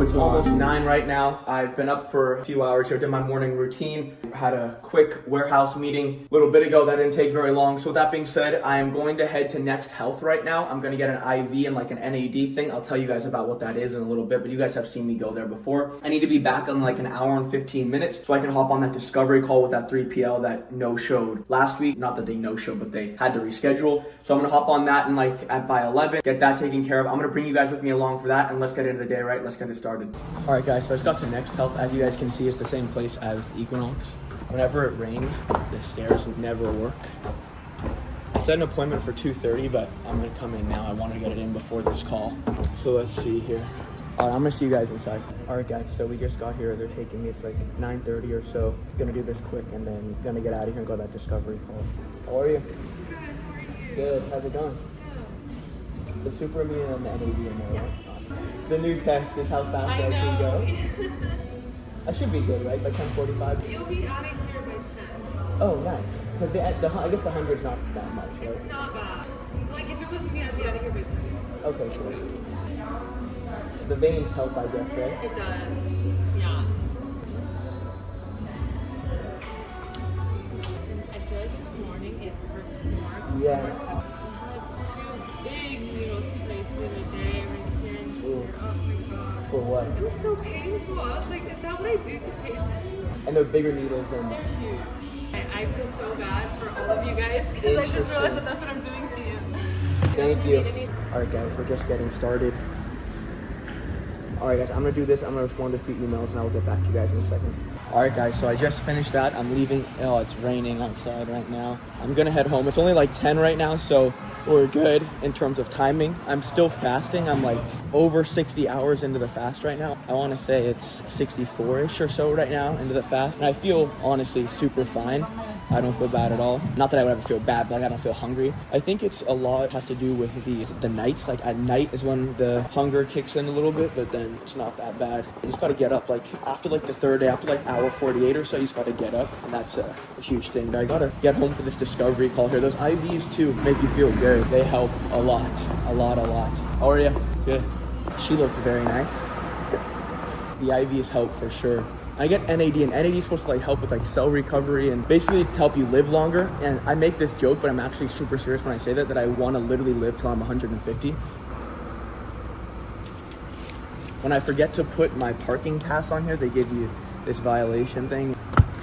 It's almost 9 right now. I've been up for a few hours here, did my morning routine. Had a quick warehouse meeting a little bit ago that didn't take very long. So with that being said, I am going to head to Next Health right now. I'm going to get an IV and like an NAD thing. I'll tell you guys about what that is in a little bit, but you guys have seen me go there before. I need to be back in like an hour and 15 minutes so I can hop on that discovery call with that 3PL that no-showed last week. Not that they no-showed, but they had to reschedule. So I'm going to hop on that and by 11, get that taken care of. I'm going to bring you guys with me along for that, and let's get into the day, right? Let's get it started. All right, guys, so I just got to Next Health. As you guys can see, it's the same place as Equinox. Whenever it rains, the stairs never work. I set an appointment for 2:30, but I'm gonna come in now. I wanted to get it in before this call. So let's see here. All right, I'm gonna see you guys inside. All right, guys, so we just got here. They're taking me, it's like 9:30 or so. Gonna do this quick and then gonna get out of here and go to that discovery call. How are you? Good, how are you? Good, how's it going? Good. The super immune and the NAD in there, right? The new test is how fast I can go. I should be good, right? By 10:45? You'll be out of here by 10. Oh, nice. Because I guess the 100's not that much, right? It's not bad. Like, if it was me, I'd be out of here by 10. Okay, cool. The veins help, I guess, right? It does. Yeah. I feel like in the morning it hurts more. Yeah. I had 2 big needles placed the other day right here and here. Oh my god. For what? It was so painful. I was like, is that what I do to patients? And they're bigger needles than... They're huge. I feel so bad for all of you guys because I just realized that that's what I'm doing to you. Thank you. Alright guys, we're just getting started. Alright guys, I'm going to do this. I'm going to respond to a few emails and I will get back to you guys in a second. Alright guys, so I just finished that. I'm leaving. Oh, it's raining outside right now. I'm going to head home. It's only like 10 right now, so we're good in terms of timing. I'm still fasting. I'm like over 60 hours into the fast right now. I want to say it's 64-ish or so right now into the fast. And I feel honestly super fine. I don't feel bad at all. Not that I would ever feel bad, but like I don't feel hungry. I think it's a lot has to do with the nights. Like at night is when the hunger kicks in a little bit, but then it's not that bad. You just got to get up. Like after like the third day, after like hour 48 or so, you just got to get up, and that's a huge thing. But I got to get home for this discovery call here. Those IVs too make you feel good. They help a lot, a lot, a lot. How are you? Good. She looked very nice. The IVs help for sure. I get NAD, and NAD is supposed to like help with like cell recovery and basically to help you live longer. And I make this joke, but I'm actually super serious when I say that I want to literally live till I'm 150. When I forget to put my parking pass on here, they give you this violation thing.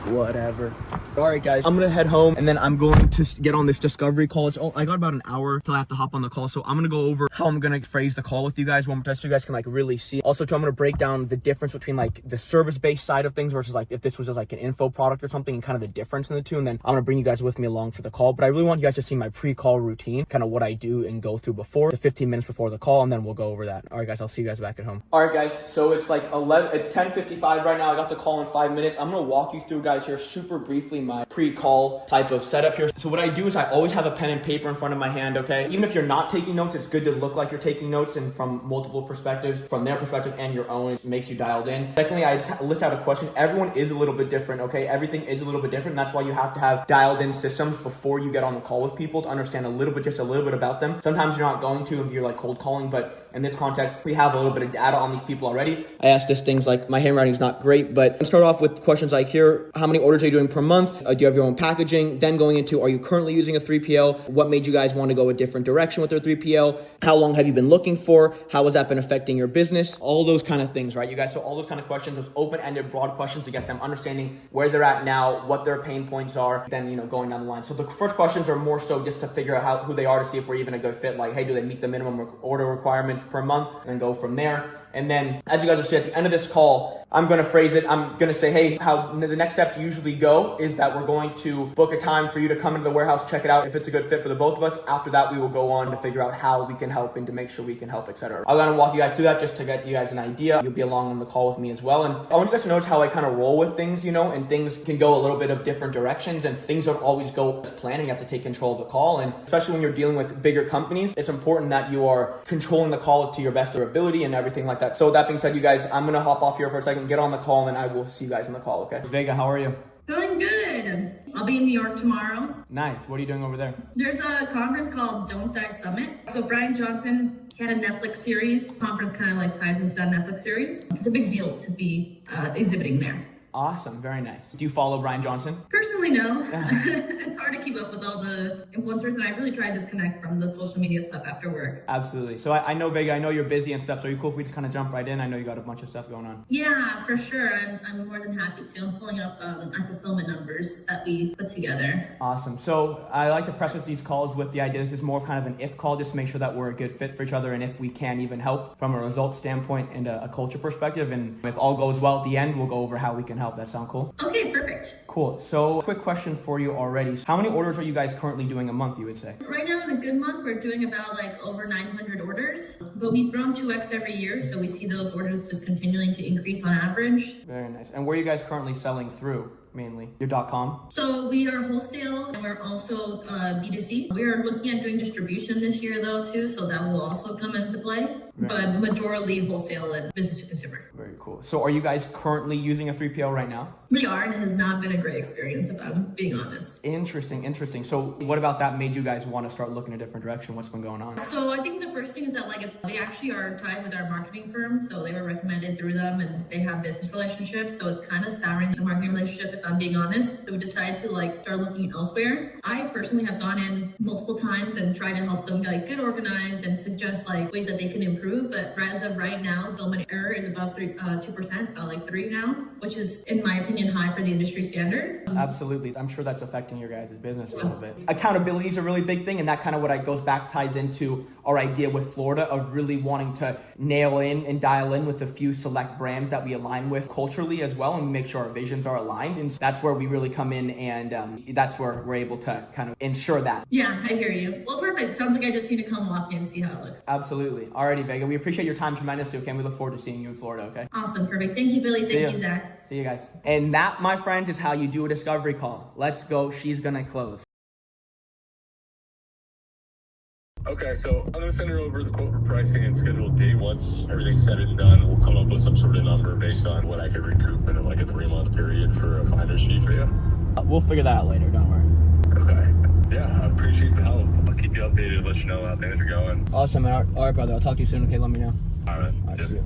Whatever. All right, guys, I'm gonna head home and then I'm going to get on this discovery call. I got about an hour till I have to hop on the call, so I'm gonna go over how I'm gonna phrase the call with you guys one more time so you guys can like really see. Also, too, I'm gonna break down the difference between like the service-based side of things versus like if this was just like an info product or something, and kind of the difference in the two. And then I'm gonna bring you guys with me along for the call. But I really want you guys to see my pre-call routine, kind of what I do and go through before the 15 minutes before the call, and then we'll go over that. All right, guys, I'll see you guys back at home. All right, guys, so it's like 11. It's 10:55 right now. I got the call in 5 minutes. I'm gonna walk you through, guys, here super briefly my pre-call type of setup here. So what I do is I always have a pen and paper in front of my hand, okay? Even if you're not taking notes, it's good to look like you're taking notes and from multiple perspectives, from their perspective and your own, it makes you dialed in. Secondly, I just list out a question. Everyone is a little bit different, okay? Everything is a little bit different. That's why you have to have dialed in systems before you get on the call with people to understand just a little bit about them. Sometimes you're not going to if you're like cold calling, but in this context, we have a little bit of data on these people already. I asked this things like, my handwriting is not great, but let's start off with questions like here. How many orders are you doing per month? Do you have your own packaging? Then going into, are you currently using a 3PL? What made you guys want to go a different direction with their 3PL? How long have you been looking for? How has that been affecting your business? All those kind of things, right? You guys, so all those kind of questions, those open-ended, broad questions to get them understanding where they're at now, what their pain points are, then, going down the line. So the first questions are more so just to figure out who they are to see if we're even a good fit. Like, hey, do they meet the minimum order requirements per month? And then go from there. And then, as you guys will see at the end of this call, I'm going to phrase it. I'm going to say, hey, how the next steps usually go is that we're going to book a time for you to come into the warehouse, check it out. If it's a good fit for the both of us, after that, we will go on to figure out how we can help and to make sure we can help, etc. I'm going to walk you guys through that just to get you guys an idea. You'll be along on the call with me as well. And I want you guys to notice how I kind of roll with things, and things can go a little bit of different directions and things don't always go as planned. You have to take control of the call. And especially when you're dealing with bigger companies, it's important that you are controlling the call to your best of your ability and everything like that. So that being said, you guys, I'm going to hop off here for a second, get on the call, and then I will see you guys on the call, okay? Vega, how are you? Going good. I'll be in New York tomorrow. Nice. What are you doing over there? There's a conference called Don't Die Summit. So Brian Johnson He had a Netflix series. Conference kind of like ties into that Netflix series. It's a big deal to be exhibiting there. Awesome, very nice. Do you follow Brian Johnson? Personally, no. It's hard to keep up with all the influencers, and I really try to disconnect from the social media stuff after work. Absolutely. So I know, Vega, I know you're busy and stuff, so are you cool if we just kind of jump right in? I know you got a bunch of stuff going on. Yeah, for sure. I'm more than happy to. I'm pulling up our fulfillment numbers that we put together. Awesome. So I like to preface these calls with the idea this is more of kind of an if call, just to make sure that we're a good fit for each other and if we can even help from a results standpoint and a culture perspective. And if all goes well at the end, we'll go over how we can help. That sound cool? Okay, perfect. Cool. So quick question for you already. How many orders are you guys currently doing a month, you would say? Right now in a good month, we're doing about like over 900 orders, but we've grown 2x every year. So we see those orders just continuing to increase on average. Very nice. And where are you guys currently selling through? Mainly your .com? So we are wholesale and we're also B2C. We are looking at doing distribution this year though too, so that will also come into play. Right. But majority wholesale and business to consumer. Very cool. So are you guys currently using a 3PL right now? We are, and it has not been a great experience if I'm being honest. Interesting. So what about that made you guys want to start looking a different direction? What's been going on? So I think the first thing is that they actually are tied with our marketing firm. So they were recommended through them and they have business relationships. So it's kind of souring the marketing relationship if I'm being honest. So we decided to start looking elsewhere. I personally have gone in multiple times and tried to help them get organized and suggest ways that they can improve. But as of right now, fulfillment error is above 2%, about 3 now, which is in my opinion high for the industry standard. Absolutely. I'm sure that's affecting your guys' business a little bit. Accountability is a really big thing, and that kind of ties into our idea with Florida of really wanting to nail in and dial in with a few select brands that we align with culturally as well and make sure our visions are aligned. And that's where we really come in, and that's where we're able to kind of ensure that. Yeah, I hear you. Well, perfect. Sounds like I just need to come walk in and see how it looks. Absolutely. Alrighty, Vega. We appreciate your time tremendously, okay? We look forward to seeing you in Florida, okay? Awesome. Perfect. Thank you, Billy. Thank you, Zach. See you guys. And that, my friends, is how you do a discovery call. Let's go. She's gonna close. Okay, so I'm gonna send her over the quote for pricing and schedule a date. Once everything's said and done, we'll come up with some sort of number based on what I could recoup in a 3-month period for a finder's fee for you. We'll figure that out later. Don't worry. Okay. Yeah, I appreciate the help. I'll keep you updated, let you know how things are going. Awesome, man. All right, brother. I'll talk to you soon. Okay, let me know. All right. See you.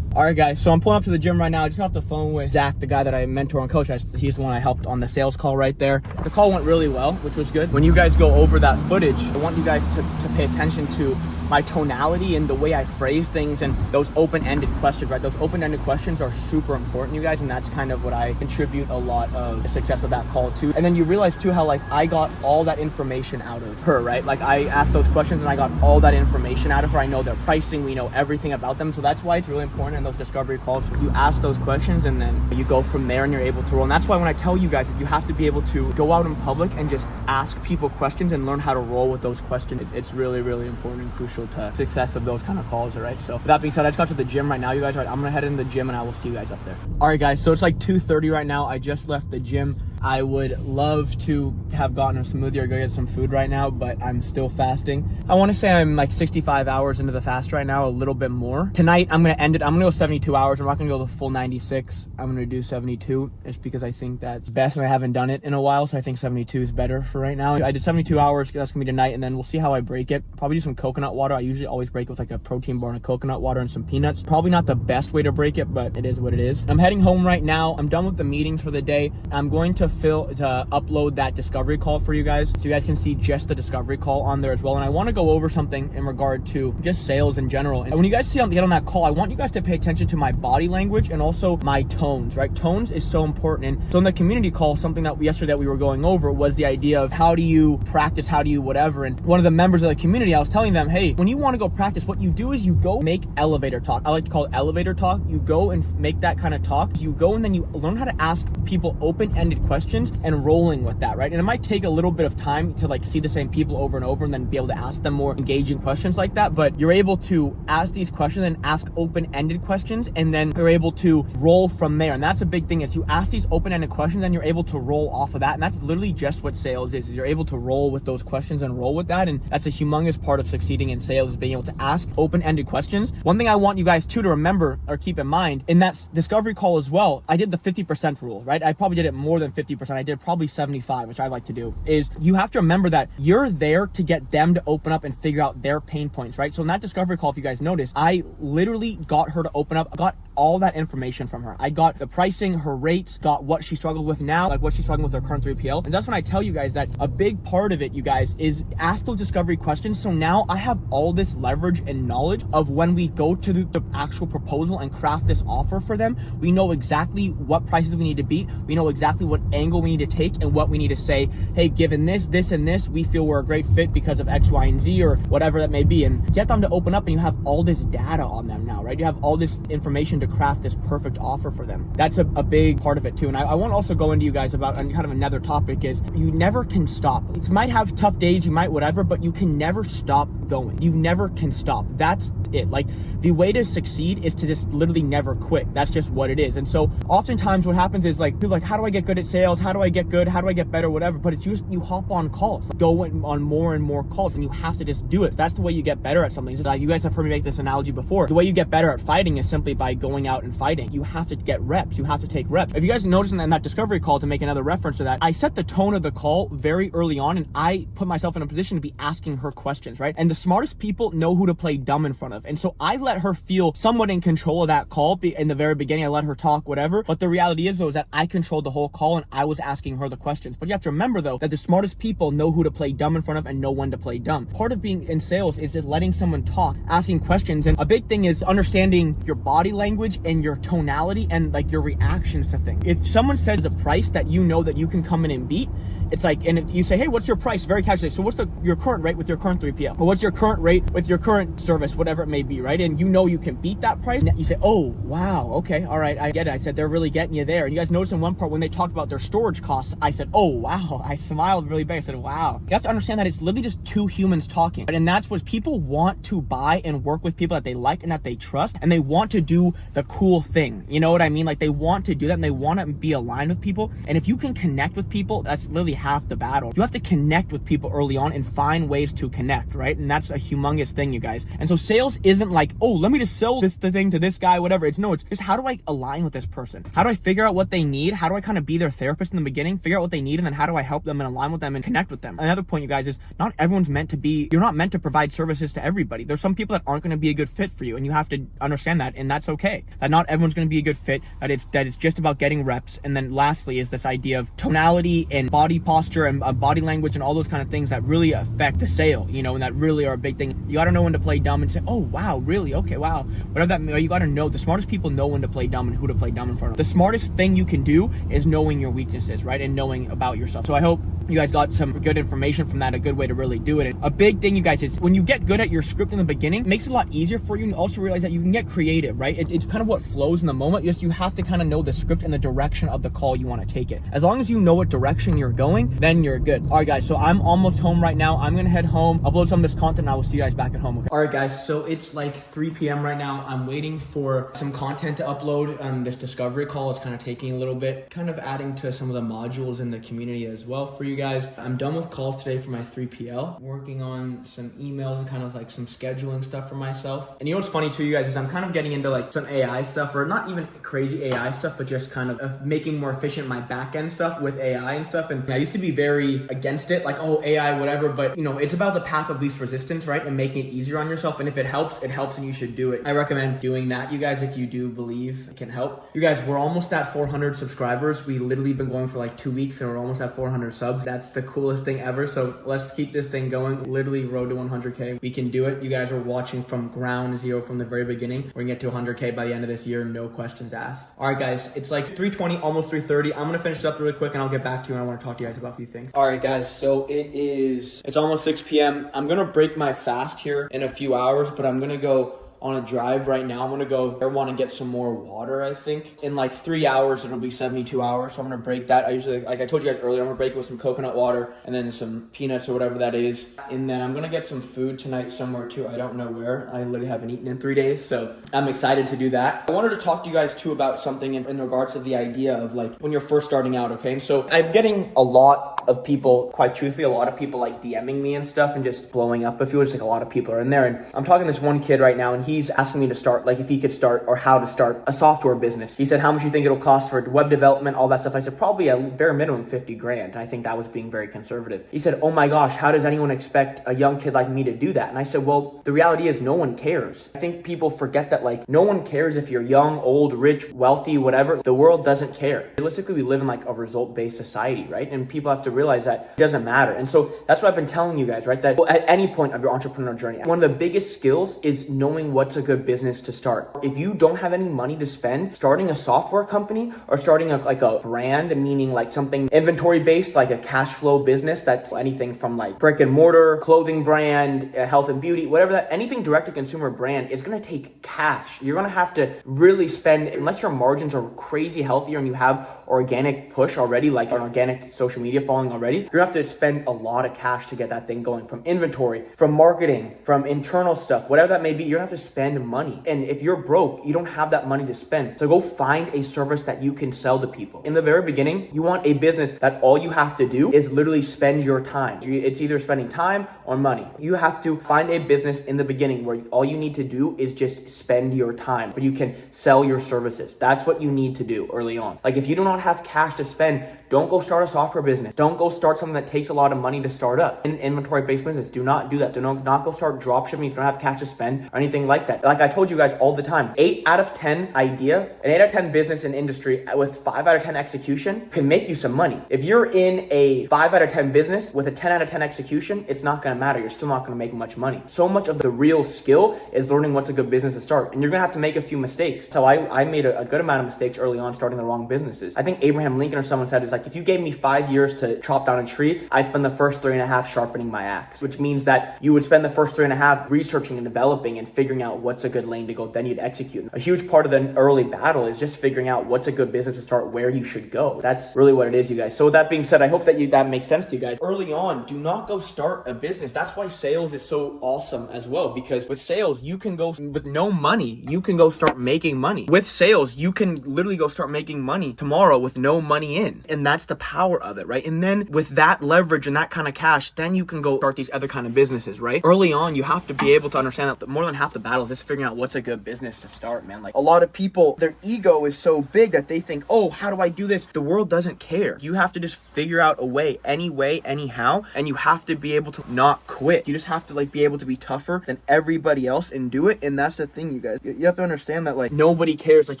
All right, guys. So I'm pulling up to the gym right now. I just got off the phone with Zach, the guy that I mentor and coach. He's the one I helped on the sales call right there. The call went really well, which was good. When you guys go over that footage, I want you guys to pay attention to my tonality and the way I phrase things and those open-ended questions, right? Those open-ended questions are super important, you guys, and that's kind of what I contribute a lot of the success of that call to. And then you realize too how I got all that information out of her, right? I asked those questions and I got all that information out of her. I know their pricing, we know everything about them. So that's why it's really important in those discovery calls. You ask those questions and then you go from there and you're able to roll. And that's why when I tell you guys that you have to be able to go out in public and just ask people questions and learn how to roll with those questions, it's really, really important and crucial to success of those kind of calls, all right? So with that being said, I just got to the gym right now, you guys. Right, I'm gonna head into the gym and I will see you guys up there. All right, guys, so it's 2:30 right now. I just left the gym. I would love to have gotten a smoothie or go get some food right now, but I'm still fasting. I want to say I'm 65 hours into the fast right now, a little bit more. Tonight, I'm gonna end it. I'm gonna go 72 hours. I'm not gonna go the full 96. I'm gonna do 72 just because I think that's best and I haven't done it in a while, so I think 72 is better for right now. I did 72 hours, that's gonna be tonight, and then we'll see how I break it. Probably do some coconut water. I usually always break with a protein bar and a coconut water and some peanuts. Probably not the best way to break it, but it is what it is. I'm heading home right now. I'm done with the meetings for the day. I'm going to upload that discovery call for you guys so you guys can see just the discovery call on there as well. And I want to go over something in regard to just sales in general. And when you guys get on that call, I want you guys to pay attention to my body language and also my tones, right? Tones is so important. And so in the community call, something that yesterday that we were going over was the idea of how do you practice, how do you whatever. And one of the members of the community, I was telling them, hey, when you want to go practice, what you do is you go make elevator talk. I like to call it elevator talk. You go and make that kind of talk. You go and then you learn how to ask people open-ended questions and rolling with that, right? And it might take a little bit of time to see the same people over and over and then be able to ask them more engaging questions like that, but you're able to ask these questions and ask open-ended questions, and then you're able to roll from there. And that's a big thing, is you ask these open-ended questions and you're able to roll off of that. And that's literally just what sales is you're able to roll with those questions and roll with that. And that's a humongous part of succeeding in sales, is being able to ask open-ended questions. One thing I want you guys to remember or keep in mind in that discovery call as well, I did the 50% rule, right? I probably did it more than 50%. 50%. I did probably 75, which I like to do, is you have to remember that you're there to get them to open up and figure out their pain points, right? So in that discovery call, if you guys noticed, I literally got her to open up, got all that information from her. I got the pricing, her rates, got what she struggled with now, like what she's struggling with her current 3PL. And that's when I tell you guys that a big part of it, you guys, is ask those discovery questions. So now I have all this leverage and knowledge of when we go to the actual proposal and craft this offer for them, we know exactly what prices we need to beat. We know exactly what angle we need to take and what we need to say. Hey, given this, this, and this, we feel we're a great fit because of X, Y, and Z, or whatever that may be. And get them to open up, and you have all this data on them now, right? You have all this information to craft this perfect offer for them. That's a big part of it too. And I want to also go into you guys about kind of another topic is you never can stop. You might have tough days, you might whatever, but you can never stop going. You never can stop. That's it. Like, the way to succeed is to just literally never quit. That's just what it is. And so oftentimes what happens is like, people are like, how do I get good at sales? How do I get good? How do I get better? Whatever. But it's just, you hop on calls, go on more and more calls, and you have to just do it. That's the way you get better at something. So like, you guys have heard me make this analogy before. The way you get better at fighting is simply by going out and fighting. You have to get reps. You have to take reps. If you guys notice in that discovery call, to make another reference to that, I set the tone of the call very early on, and I put myself in a position to be asking her questions, right? And the smartest people know who to play dumb in front of. And so I let her feel somewhat in control of that call. In the very beginning, I let her talk, whatever. But the reality is, though, is that I controlled the whole call and I was asking her the questions. But you have to remember, though, that the smartest people know who to play dumb in front of and know when to play dumb. Part of being in sales is just letting someone talk, asking questions. And a big thing is understanding your body language and your tonality and like your reactions to things. If someone says a price that you know that you can come in and beat, it's like, and if you say, hey, what's your price? Very casually. So what's your current rate with your current 3PL? Or what's your current rate with your current service, whatever it may be, right? And you know you can beat that price. And you say, oh, wow, okay, all right, I get it. I said, they're really getting you there. And you guys notice in one part when they talked about their storage costs, I said, oh, wow. I smiled really big. I said, wow. You have to understand that it's literally just two humans talking. And that's what people want to buy and work with people that they like and that they trust. And they want to do the cool thing. You know what I mean? Like, they want to do that and they want to be aligned with people. And if you can connect with people, that's literally half the battle. You have to connect with people early on and find ways to connect, right? And that's a humongous thing, you guys. And so sales isn't like, oh, let me just sell the thing to this guy, whatever. It's just how do I align with this person? How do I figure out what they need? How do I kind of be their therapist in the beginning, figure out what they need, and then how do I help them and align with them and connect with them? Another point, you guys, is not everyone's meant to be, you're not meant to provide services to everybody. There's some people that aren't going to be a good fit for you, and you have to understand that, and that's okay. That not everyone's going to be a good fit, that it's just about getting reps. And then lastly is this idea of tonality and body posture and body language and all those kind of things that really affect the sale, you know, and that really are a big thing. You got to know when to play dumb and say, oh, wow, really? Okay, wow. Whatever that means, you got to know. The smartest people know when to play dumb and who to play dumb in front of. The smartest thing you can do is knowing your weaknesses, right? And knowing about yourself. So I hope you guys got some good information from that, a good way to really do it. And a big thing, you guys, is when you get good at your script in the beginning, it makes it a lot easier for you, and also realize that you can get creative, right? It's kind of what flows in the moment. You have to kind of know the script and the direction of the call you want to take it. As long as you know what direction you're going, then you're good. All right, guys, so I'm almost home right now. I'm gonna head home, upload some of this content, and I will see you guys back at home. Okay? All right, guys, so it's like 3 p.m. right now. I'm waiting for some content to upload on this discovery call. It's kind of taking a little bit, kind of adding to some of the modules in the community as well for you guys. I'm done with calls today for my 3PL, working on some emails and kind of like some scheduling stuff for myself. And you know what's funny too, you guys, is I'm kind of getting into like some AI stuff, or not even crazy AI stuff, but just kind of making more efficient my back end stuff with AI and stuff. And I used to be very against it, like, oh, AI, whatever, but you know, it's about the path of least resistance, right? And making it easier on yourself. And if it helps, and you should do it. I recommend doing that, you guys, if you do believe it can help. You guys, we're almost at 400 subscribers. We literally been going for like 2 weeks and we're almost at 400 subs. That's the coolest thing ever. So let's keep this thing going. Literally road to 100K. We can do it. You guys are watching from ground zero from the very beginning. We're gonna get to 100K by the end of this year. No questions asked. All right, guys, it's like 3:20, almost 3:30. I'm gonna finish this up really quick and I'll get back to you, and I want to talk to you guys about a few things. All right, guys, so it's almost 6 p.m. I'm gonna break my fast here in a few hours, but I'm gonna go on a drive right now. I'm gonna go, I want to get some more water. I think in like 3 hours it'll be 72 hours, so I'm gonna break that. I usually, like I told you guys earlier, I'm gonna break it with some coconut water and then some peanuts or whatever that is, and then I'm gonna get some food tonight somewhere too. I don't know where. I literally haven't eaten in 3 days, so I'm excited to do that. I wanted to talk to you guys too about something in regards to the idea of like when you're first starting out, okay? And so I'm getting a lot lot of people, quite truthfully, a lot of people like DMing me and stuff and just blowing up. If you just like a lot of people are in there, and I'm talking to this one kid right now, and he's asking me to start, like if he could start or how to start a software business. He said, how much do you think it'll cost for web development, all that stuff? I said, probably at bare minimum 50 grand. And I think that was being very conservative. He said, oh my gosh, how does anyone expect a young kid like me to do that? And I said, well, the reality is no one cares. I think people forget that like no one cares if you're young, old, rich, wealthy, whatever. The world doesn't care. Realistically, we live in like a result-based society, right? And people have to realize that it doesn't matter. And so that's what I've been telling you guys, right? That at any point of your entrepreneurial journey, one of the biggest skills is knowing what's a good business to start. If you don't have any money to spend, starting a software company or starting like a brand, meaning like something inventory based, like a cash flow business, that's anything from like brick and mortar, clothing brand, health and beauty, whatever that, anything direct to consumer brand is going to take cash. You're going to have to really spend, unless your margins are crazy healthier and you have organic push already, like an organic social media following already, you're going to have to spend a lot of cash to get that thing going, from inventory, from marketing, from internal stuff, whatever that may be. You're going to have to spend money. And if you're broke, you don't have that money to spend. So go find a service that you can sell to people. In the very beginning, you want a business that all you have to do is literally spend your time. It's either spending time or money. You have to find a business in the beginning where all you need to do is just spend your time, but you can sell your services. That's what you need to do early on. Like if you do not have cash to spend, don't go start a software business. Don't go start something that takes a lot of money to start up. An inventory-based business, do not do that. Do not go start drop shipping if you don't have cash to spend or anything like that. Like I told you guys all the time, 8 out of 10 idea, an 8 out of 10 business and industry with 5 out of 10 execution can make you some money. If you're in a 5 out of 10 business with a 10 out of 10 execution, it's not going to matter. You're still not going to make much money. So much of the real skill is learning what's a good business to start. And you're going to have to make a few mistakes. So I made a good amount of mistakes early on starting the wrong businesses. I think Abraham Lincoln or someone said, it's like, if you gave me 5 years to chop down a tree, I'd spend the first 3.5 sharpening my axe, which means that you would spend the first 3.5 researching and developing and figuring out what's a good lane to go. Then you'd execute. A huge part of the early battle is just figuring out what's a good business to start, where you should go. That's really what it is, you guys. So with that being said, I hope that makes sense to you guys. Early on, do not go start a business. That's why sales is so awesome as well, because with sales, you can go with no money, you can go start making money. With sales, you can literally go start making money tomorrow with no money in. And that's the power of it, right? And then with that leverage and that kind of cash, then you can go start these other kind of businesses, right? Early on, you have to be able to understand that more than half the battle is just figuring out what's a good business to start, man. Like a lot of people, their ego is so big that they think, oh, how do I do this? The world doesn't care. You have to just figure out a way, anyhow, and you have to be able to not quit. You just have to like be able to be tougher than everybody else and do it. And that's the thing, you guys. You have to understand that like nobody cares. Like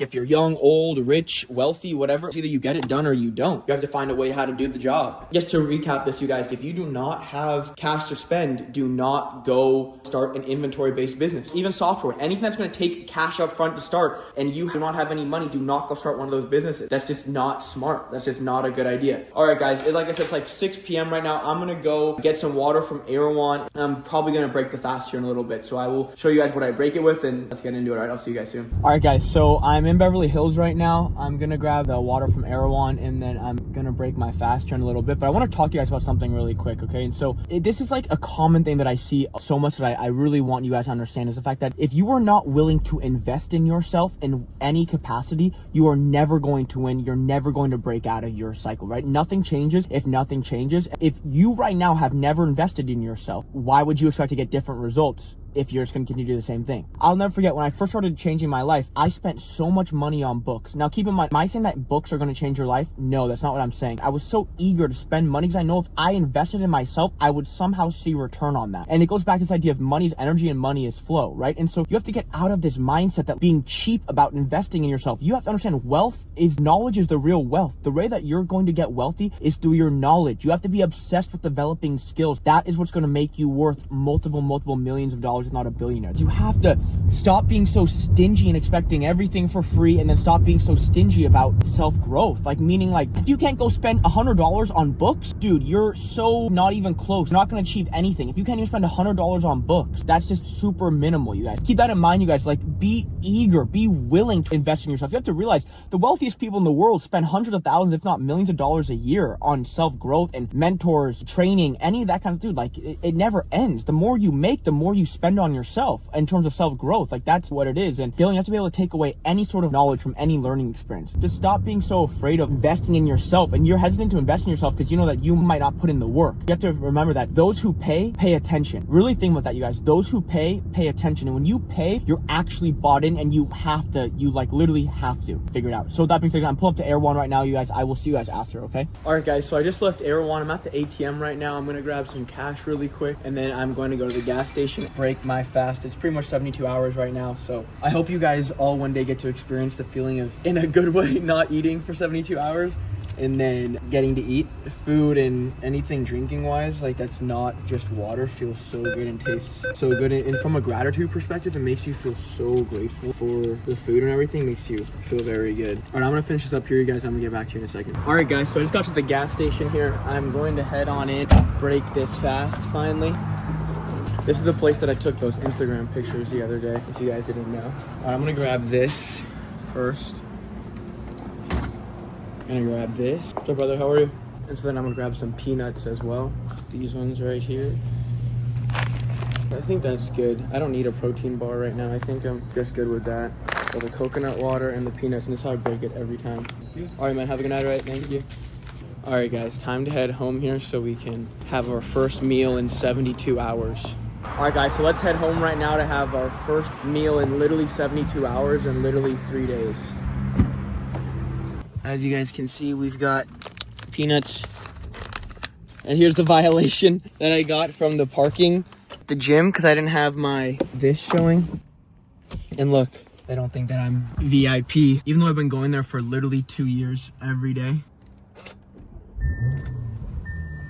if you're young, old, rich, wealthy, whatever, it's either you get it done or you don't. You have to find a way how to do the job. Just to recap this, you guys, if you do not have cash to spend, do not go start an inventory-based business. Even software, anything that's going to take cash up front to start and you do not have any money, do not go start one of those businesses. That's just not smart. That's just not a good idea. All right, guys, like I said, it's like 6 p.m. right now. I'm going to go get some water from Erewhon. I'm probably going to break the fast here in a little bit. So I will show you guys what I break it with and let's get into it. All right, I'll see you guys soon. All right, guys, so I'm in Beverly Hills right now. I'm going to grab the water from Erewhon and then I'm going to break my fast here in a little bit. But I want to talk to you guys about something really quick, okay? And so this is like a common thing that I see so much that I really want you guys to understand is the fact that if you are not willing to invest in yourself in any capacity, you are never going to win. You're never going to break out of your cycle, right? Nothing changes if nothing changes. If you right now have never invested in yourself, why would you expect to get different results if you're just going to continue to do the same thing? I'll never forget when I first started changing my life, I spent so much money on books. Now keep in mind, am I saying that books are going to change your life? No, that's not what I'm saying. I was so eager to spend money because I know if I invested in myself, I would somehow see return on that. And it goes back to this idea of money is energy and money is flow, right? And so you have to get out of this mindset that being cheap about investing in yourself. You have to understand knowledge is the real wealth. The way that you're going to get wealthy is through your knowledge. You have to be obsessed with developing skills. That is what's going to make you worth multiple millions of dollars, if not a billionaire. You have to stop being so stingy and expecting everything for free and then stop being so stingy about self-growth. Like meaning like if you can't go spend $100 on books, dude, you're so not even close. You're not going to achieve anything. If you can't even spend $100 on books, that's just super minimal, you guys. Keep that in mind, you guys. Like be eager, be willing to invest in yourself. You have to realize the wealthiest people in the world spend hundreds of thousands, if not millions of dollars a year on self-growth and mentors, training, any of that kind of dude. Like it never ends. The more you make, the more you spend depend on yourself in terms of self-growth. Like, that's what it is. And Dylan, you have to be able to take away any sort of knowledge from any learning experience. Just stop being so afraid of investing in yourself. And you're hesitant to invest in yourself because you know that you might not put in the work. You have to remember that those who pay attention. Really think about that, you guys. Those who pay attention. And when you pay, you're actually bought in, and you literally have to figure it out. So with that being said, I'm pulling up to Erewhon right now, you guys. I will see you guys after, okay? All right, guys. So I just left Erewhon. I'm at the ATM right now. I'm going to grab some cash really quick, and then I'm going to go to the gas station, break my fast. It's pretty much 72 hours right now. So I hope you guys all one day get to experience the feeling of, in a good way, not eating for 72 hours. And then getting to eat food and anything drinking wise, like that's not just water, feels so good and tastes so good. And from a gratitude perspective, it makes you feel so grateful for the food and everything. Makes you feel very good. All right, I'm gonna finish this up here, you guys. I'm gonna get back to you in a second. All right, guys, so I just got to the gas station here. I'm going to head on in, break this fast finally. This is the place that I took those Instagram pictures the other day, if you guys didn't know. All right, I'm gonna grab this first. I'm gonna grab this. What's up, brother? How are you? And so then I'm gonna grab some peanuts as well. These ones right here. I think that's good. I don't need a protein bar right now. I think I'm just good with that. So the coconut water and the peanuts, and this is how I break it every time. All right, man. Have a good night, all right? Thank you. All right, guys. Time to head home here so we can have our first meal in 72 hours. All right, guys. So let's head home right now to have our first meal in literally 72 hours and literally 3 days. As you guys can see, we've got peanuts. And here's the violation that I got from the parking at the gym because I didn't have my this showing. And look, they don't think that I'm VIP, even though I've been going there for literally 2 years every day.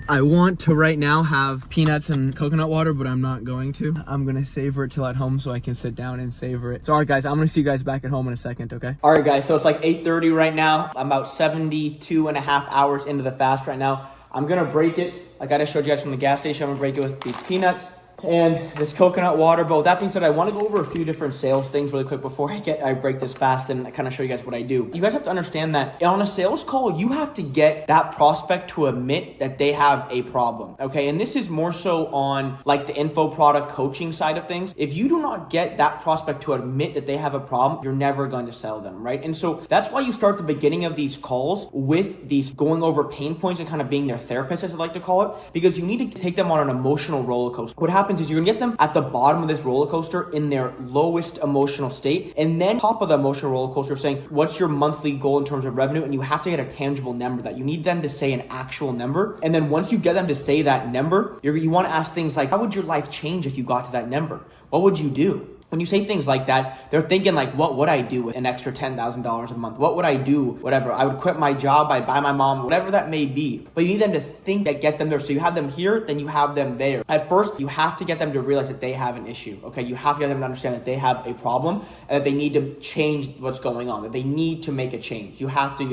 I want to right now have peanuts and coconut water, but I'm not going to. I'm gonna savor it till at home so I can sit down and savor it. So all right, guys, I'm gonna see you guys back at home in a second, okay? All right, guys, so it's like 8:30 right now. I'm about 72 and a half hours into the fast right now. I'm gonna break it. Like I just showed you guys from the gas station, I'm gonna break it with these peanuts and this coconut water. But with that being said, I want to go over a few different sales things really quick before I break this fast and kind of show you guys what I do. You guys have to understand that on a sales call, you have to get that prospect to admit that they have a problem, okay? And this is more so on like the info product coaching side of things. If you do not get that prospect to admit that they have a problem, you're never going to sell them, right? And so that's why you start the beginning of these calls with these going over pain points and kind of being their therapist, as I like to call it, because you need to take them on an emotional roller coaster. What happens is you're gonna get them at the bottom of this roller coaster in their lowest emotional state, and then top of the emotional roller coaster saying, what's your monthly goal in terms of revenue? And you have to get a tangible number that you need them to say an actual number. And then once you get them to say that number, you wanna ask things like, how would your life change if you got to that number? What would you do? When you say things like that, they're thinking like, what would I do with an extra $10,000 a month? What would I do? Whatever. I would quit my job. I'd buy my mom, whatever that may be. But you need them to think that get them there. So you have them here, then you have them there. At first, you have to get them to realize that they have an issue. Okay. You have to get them to understand that they have a problem and that they need to change what's going on, that they need to make a change. You have to.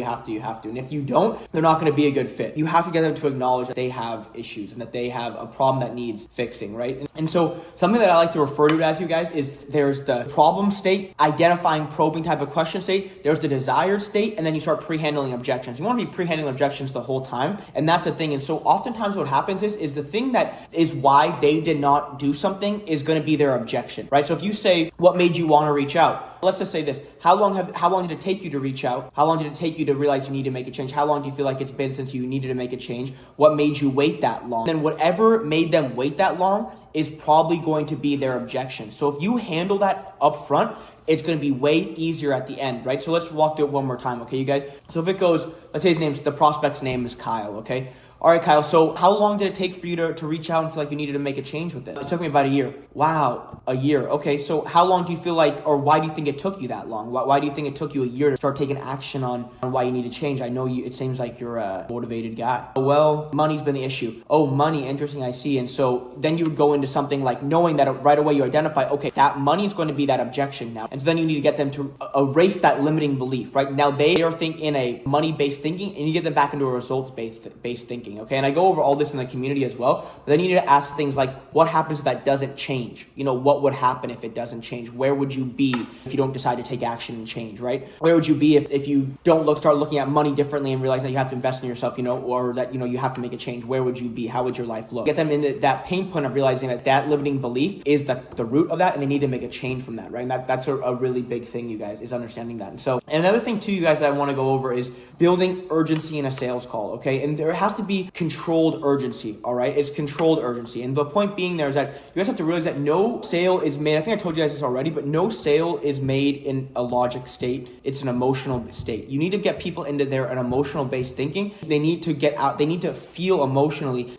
And if you don't, they're not going to be a good fit. You have to get them to acknowledge that they have issues and that they have a problem that needs fixing, right? And so something that I like to refer to it as, you guys, is there's the problem state, identifying, probing type of question state. There's the desired state, and then you start pre-handling objections. You want to be pre-handling objections the whole time, and that's the thing. And so oftentimes what happens is the thing that is why they did not do something is going to be their objection, right? So if you say, what made you want to reach out? Let's just say this. How long did it take you to reach out? How long did it take you to realize you need to make a change? How long do you feel like it's been since you needed to make a change? What made you wait that long? And then whatever made them wait that long is probably going to be their objection. So if you handle that up front, it's going to be way easier at the end, right? So let's walk through it one more time, okay, you guys? So if it goes, let's say the prospect's name is Kyle, okay? All right, Kyle, so how long did it take for you to reach out and feel like you needed to make a change with it? It took me about a year. Wow, a year. Okay, so how long do you feel like, or why do you think it took you that long? Why do you think it took you a year to start taking action on why you need to change? I know it seems like you're a motivated guy. Well, money's been the issue. Oh, money, interesting, I see. And so then you would go into something like knowing that right away you identify, okay, that money is going to be that objection now. And so then you need to get them to erase that limiting belief, right? Now they are in a money-based thinking, and you get them back into a results-based thinking. thinking, okay? And I go over all this in the community as well, but then you need to ask things like, what happens if that doesn't change? You know, what would happen if it doesn't change? Where would you be if you don't decide to take action and change, right? Where would you be if you don't start looking at money differently and realize that you have to invest in yourself, you know, or that, you know, you have to make a change? Where would you be? How would your life look? Get them into that pain point of realizing that limiting belief is the root of that, and they need to make a change from that, right? And that's a really big thing, you guys, is understanding that. And another thing too, you guys, that I want to go over is building urgency in a sales call, okay? And there has to be controlled urgency, all right? It's controlled urgency. And the point being there is that you guys have to realize that no sale is made, I think I told you guys this already, but no sale is made in a logic state. It's an emotional state. You need to get people into an emotional based thinking. They need to get out, they need to feel emotionally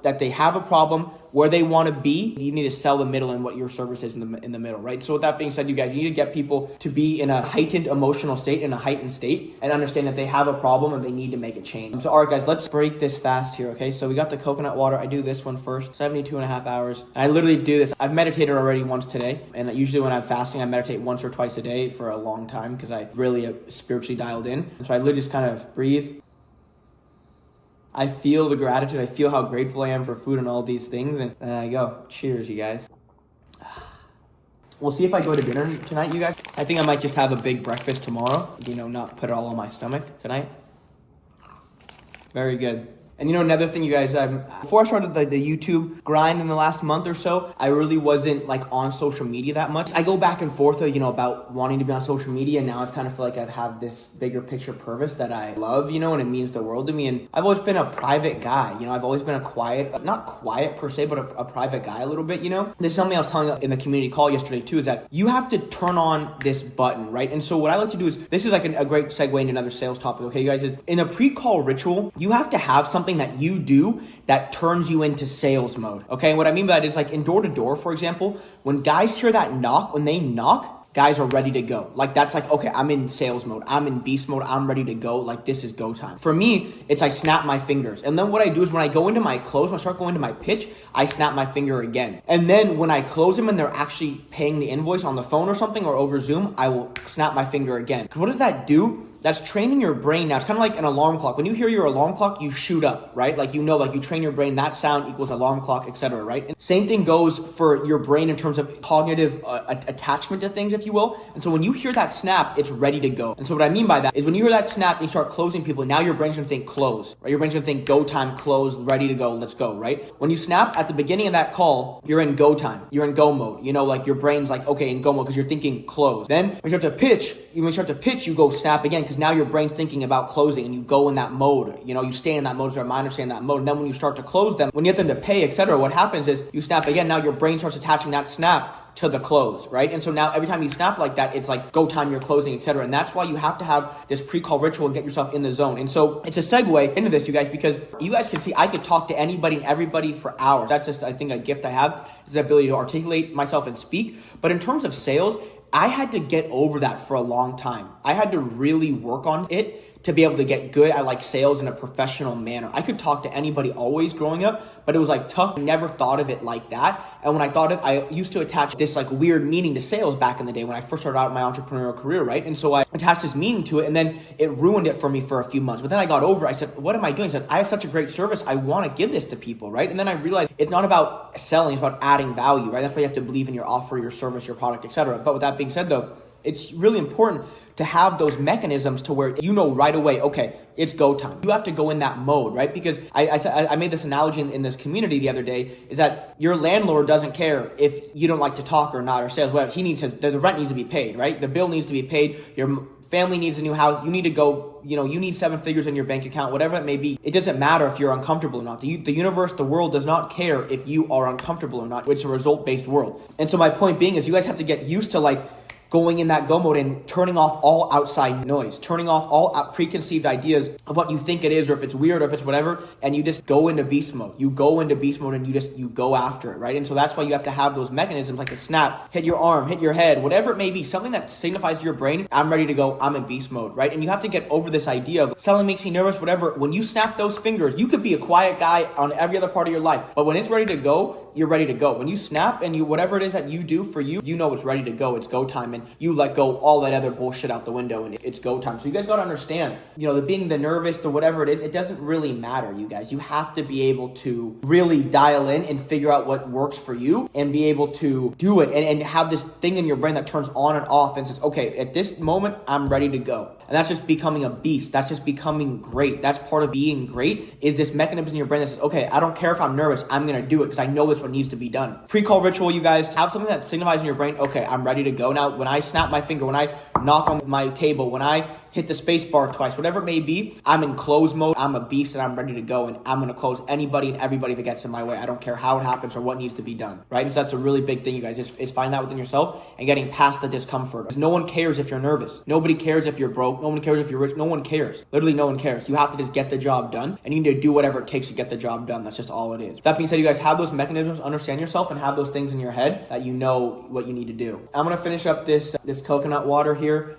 that they have a problem, where they want to be. You need to sell the middle and what your service is in the middle, right? So with that being said, you guys, you need to get people to be in a heightened emotional state, in a heightened state, and understand that they have a problem and they need to make a change. So all right, guys, let's break this fast here, okay? So we got the coconut water. I do this one first, 72.5 hours. And I literally do this. I've meditated already once today, and usually when I'm fasting, I meditate once or twice a day for a long time because I really spiritually dialed in. And so I literally just kind of breathe. I feel the gratitude. I feel how grateful I am for food and all these things. And then I go, cheers, you guys. We'll see if I go to dinner tonight, you guys. I think I might just have a big breakfast tomorrow. You know, not put it all on my stomach tonight. Very good. And you know, another thing, you guys, before I started the YouTube grind in the last month or so, I really wasn't like on social media that much. I go back and forth, you know, about wanting to be on social media. And now I've kind of feel like I have this bigger picture purpose that I love, you know, and it means the world to me. And I've always been a private guy, you know, I've always been a quiet, not quiet per se, but a private guy a little bit, you know. There's something I was telling in the community call yesterday too, is that you have to turn on this button, right? And so what I like to do is, this is like a great segue into another sales topic, okay, you guys, is in a pre-call ritual, you have to have something that you do that turns you into sales mode, okay? What I mean by that is, like in door to door, for example, when guys hear that knock, when they knock, guys are ready to go. Like that's like, okay, I'm in sales mode. I'm in beast mode. I'm ready to go. Like this is go time. For me, it's I snap my fingers. And then what I do is when I go into my close, when I start going to my pitch, I snap my finger again. And then when I close them and they're actually paying the invoice on the phone or something or over Zoom, I will snap my finger again. Because what does that do? That's training your brain now. It's kind of like an alarm clock. When you hear your alarm clock, you shoot up, right? Like, you know, like you train your brain, that sound equals alarm clock, etc., right? And same thing goes for your brain in terms of cognitive attachment to things, if you will. And so when you hear that snap, it's ready to go. And so what I mean by that is when you hear that snap and you start closing people, now your brain's gonna think close, right? Your brain's gonna think go time, close, ready to go, let's go, right? When you snap at the beginning of that call, you're in go time. You're in go mode. You know, like your brain's like, okay, in go mode because you're thinking close. Then when you start to pitch, you go snap again because now your brain's thinking about closing and you go in that mode. You know, you stay in that mode, so our mind stay in that mode. And then when you start to close them, when you get them to pay, etc., what happens is you snap again. Now your brain starts attaching that snap to the close, right? And so now every time you snap like that, it's like go time, you're closing, etc. And that's why you have to have this pre-call ritual and get yourself in the zone. And so it's a segue into this, you guys, because you guys can see I could talk to anybody and everybody for hours. That's just, I think, a gift I have, is the ability to articulate myself and speak. But in terms of sales, I had to get over that for a long time. I had to really work on it to be able to get good at like sales in a professional manner. I could talk to anybody always growing up, but it was like tough. I never thought of it like that. And when I thought of it, I used to attach this like weird meaning to sales back in the day when I first started out my entrepreneurial career, right? And so I attached this meaning to it, and then it ruined it for me for a few months. But then I got over it. I said, what am I doing? I said, I have such a great service. I want to give this to people, right? And then I realized it's not about selling, it's about adding value, right? That's why you have to believe in your offer, your service, your product, etc. But with that being said though, it's really important to have those mechanisms to where you know right away, okay, it's go time. You have to go in that mode, right? Because I made this analogy in this community the other day, is that your landlord doesn't care if you don't like to talk or not, or sales, whatever. He needs the rent needs to be paid, right? The bill needs to be paid. Your family needs a new house. You need to go, you know, you need 7 figures in your bank account, whatever it may be. It doesn't matter if you're uncomfortable or not. The universe, the world does not care if you are uncomfortable or not. It's a result-based world. And so my point being is you guys have to get used to like going in that go mode and turning off all outside noise, turning off all preconceived ideas of what you think it is, or if it's weird, or if it's whatever, and you just go into beast mode. You go into beast mode and you go after it, right? And so that's why you have to have those mechanisms like a snap, hit your arm, hit your head, whatever it may be, something that signifies to your brain, I'm ready to go, I'm in beast mode, right? And you have to get over this idea of selling makes me nervous, whatever. When you snap those fingers, you could be a quiet guy on every other part of your life, but when it's ready to go, you're ready to go. When you snap and you, whatever it is that you do for you, you know it's ready to go. It's go time, and you let go all that other bullshit out the window, and it's go time. So you guys got to understand, you know, the being the nervous, the whatever it is, it doesn't really matter, you guys. You have to be able to really dial in and figure out what works for you and be able to do it and have this thing in your brain that turns on and off and says, okay, at this moment, I'm ready to go. And that's just becoming a beast. That's just becoming great. That's part of being great, is this mechanism in your brain that says, okay, I don't care if I'm nervous, I'm gonna do it because I know that's what needs to be done. Pre-call ritual, you guys, have something that signifies in your brain, okay, I'm ready to go. Now, when I snap my finger, when I knock on my table, when I hit the space bar twice, whatever it may be, I'm in close mode, I'm a beast, and I'm ready to go, and I'm gonna close anybody and everybody that gets in my way. I don't care how it happens or what needs to be done, right? And so that's a really big thing, you guys, is find that within yourself and getting past the discomfort. Because no one cares if you're nervous. Nobody cares if you're broke. No one cares if you're rich. No one cares. Literally no one cares. You have to just get the job done, and you need to do whatever it takes to get the job done. That's just all it is. That being said, you guys, have those mechanisms, understand yourself, and have those things in your head that you know what you need to do. I'm gonna finish up this coconut water here.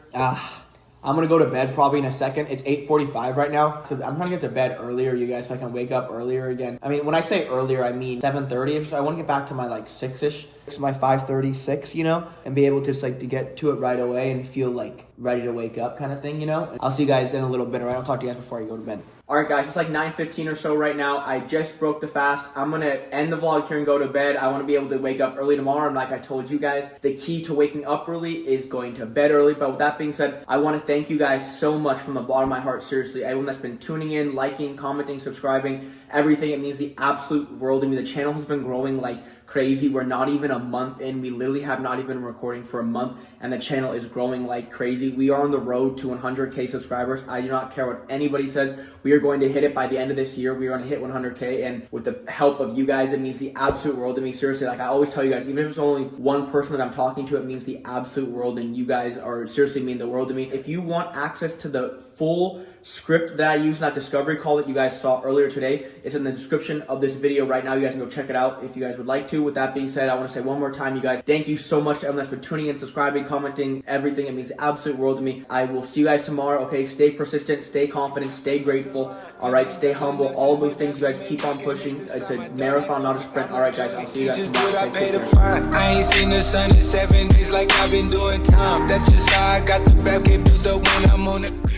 I'm gonna go to bed probably in a second. It's 8:45 right now, so I'm trying to get to bed earlier, you guys, so I can wake up earlier again. I mean, when I say earlier, I mean 7:30ish. So I want to get back to my like 6ish, my 5:36, you know, and be able to just like to get to it right away and feel like ready to wake up kind of thing, you know. I'll see you guys in a little bit, alright? I'll talk to you guys before I go to bed. Alright guys, it's like 9:15 or so right now. I just broke the fast. I'm gonna end the vlog here and go to bed. I want to be able to wake up early tomorrow, and like I told you guys, the key to waking up early is going to bed early. But with that being said, I want to thank you guys so much from the bottom of my heart. Seriously, everyone that's been tuning in, liking, commenting, subscribing, everything, it means the absolute world to me. The channel has been growing like crazy. We're not even a month in. We literally have not even been recording for a month, and the channel is growing like crazy. We are on the road to 100K subscribers. I do not care what anybody says. We are going to hit it by the end of this year. We are going to hit 100K, and with the help of you guys, it means the absolute world to me. Seriously, like I always tell you guys, even if it's only one person that I'm talking to, it means the absolute world, and you guys are seriously mean the world to me. If you want access to the full script that I used in that discovery call that you guys saw earlier today, it's in the description of this video right now. You guys can go check it out if you guys would like to. With that being said, I want to say one more time, you guys, thank you so much to everyone that's been tuning in, subscribing, commenting, everything. It means the absolute world to me. I will see you guys tomorrow. Okay, stay persistent, stay confident, stay grateful. All right, stay humble. All those things, you guys, keep on pushing. It's a marathon, not a sprint. All right, guys, I'll see you guys tomorrow. I ain't seen the sun in 7 days like I've been doing time. That's just how I got the back, get built up when I'm on it.